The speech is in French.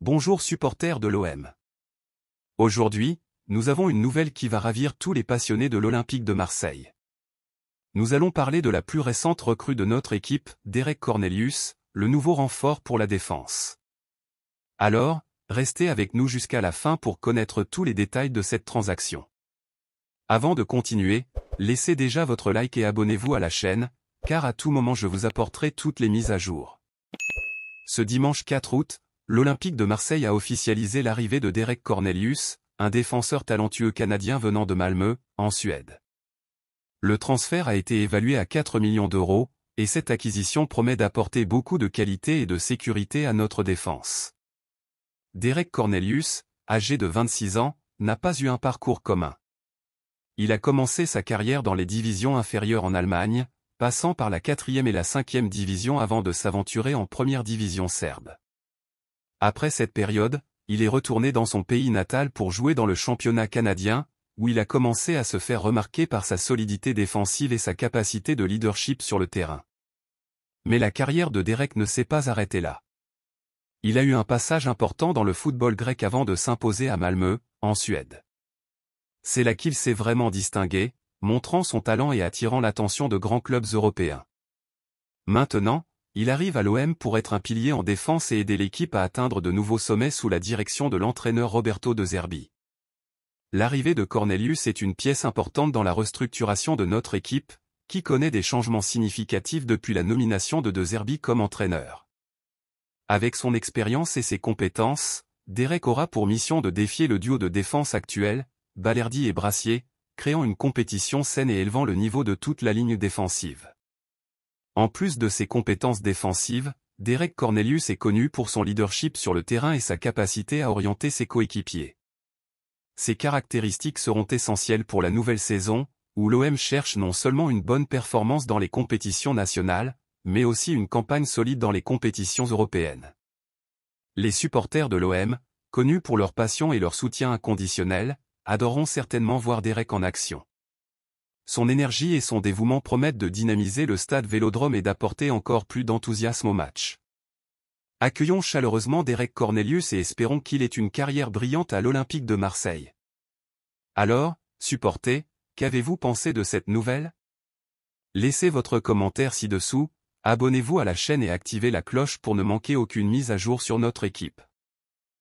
Bonjour supporters de l'OM. Aujourd'hui, nous avons une nouvelle qui va ravir tous les passionnés de l'Olympique de Marseille. Nous allons parler de la plus récente recrue de notre équipe, Derek Cornelius, le nouveau renfort pour la défense. Alors, restez avec nous jusqu'à la fin pour connaître tous les détails de cette transaction. Avant de continuer, laissez déjà votre like et abonnez-vous à la chaîne, car à tout moment je vous apporterai toutes les mises à jour. Ce dimanche 4 août, l'Olympique de Marseille a officialisé l'arrivée de Derek Cornelius, un défenseur talentueux canadien venant de Malmö, en Suède. Le transfert a été évalué à 4 millions d'euros, et cette acquisition promet d'apporter beaucoup de qualité et de sécurité à notre défense. Derek Cornelius, âgé de 26 ans, n'a pas eu un parcours commun. Il a commencé sa carrière dans les divisions inférieures en Allemagne, passant par la 4e et la 5e division avant de s'aventurer en première division serbe. Après cette période, il est retourné dans son pays natal pour jouer dans le championnat canadien, où il a commencé à se faire remarquer par sa solidité défensive et sa capacité de leadership sur le terrain. Mais la carrière de Derek ne s'est pas arrêtée là. Il a eu un passage important dans le football grec avant de s'imposer à Malmö, en Suède. C'est là qu'il s'est vraiment distingué, montrant son talent et attirant l'attention de grands clubs européens. Maintenant, il arrive à l'OM pour être un pilier en défense et aider l'équipe à atteindre de nouveaux sommets sous la direction de l'entraîneur Roberto De Zerbi. L'arrivée de Cornelius est une pièce importante dans la restructuration de notre équipe, qui connaît des changements significatifs depuis la nomination de De Zerbi comme entraîneur. Avec son expérience et ses compétences, Derek aura pour mission de défier le duo de défense actuel, Balerdi et Brassier, créant une compétition saine et élevant le niveau de toute la ligne défensive. En plus de ses compétences défensives, Derek Cornelius est connu pour son leadership sur le terrain et sa capacité à orienter ses coéquipiers. Ces caractéristiques seront essentielles pour la nouvelle saison, où l'OM cherche non seulement une bonne performance dans les compétitions nationales, mais aussi une campagne solide dans les compétitions européennes. Les supporters de l'OM, connus pour leur passion et leur soutien inconditionnel, adoreront certainement voir Derek en action. Son énergie et son dévouement promettent de dynamiser le stade Vélodrome et d'apporter encore plus d'enthousiasme au match. Accueillons chaleureusement Derek Cornelius et espérons qu'il ait une carrière brillante à l'Olympique de Marseille. Alors, supporters, qu'avez-vous pensé de cette nouvelle? Laissez votre commentaire ci-dessous, abonnez-vous à la chaîne et activez la cloche pour ne manquer aucune mise à jour sur notre équipe.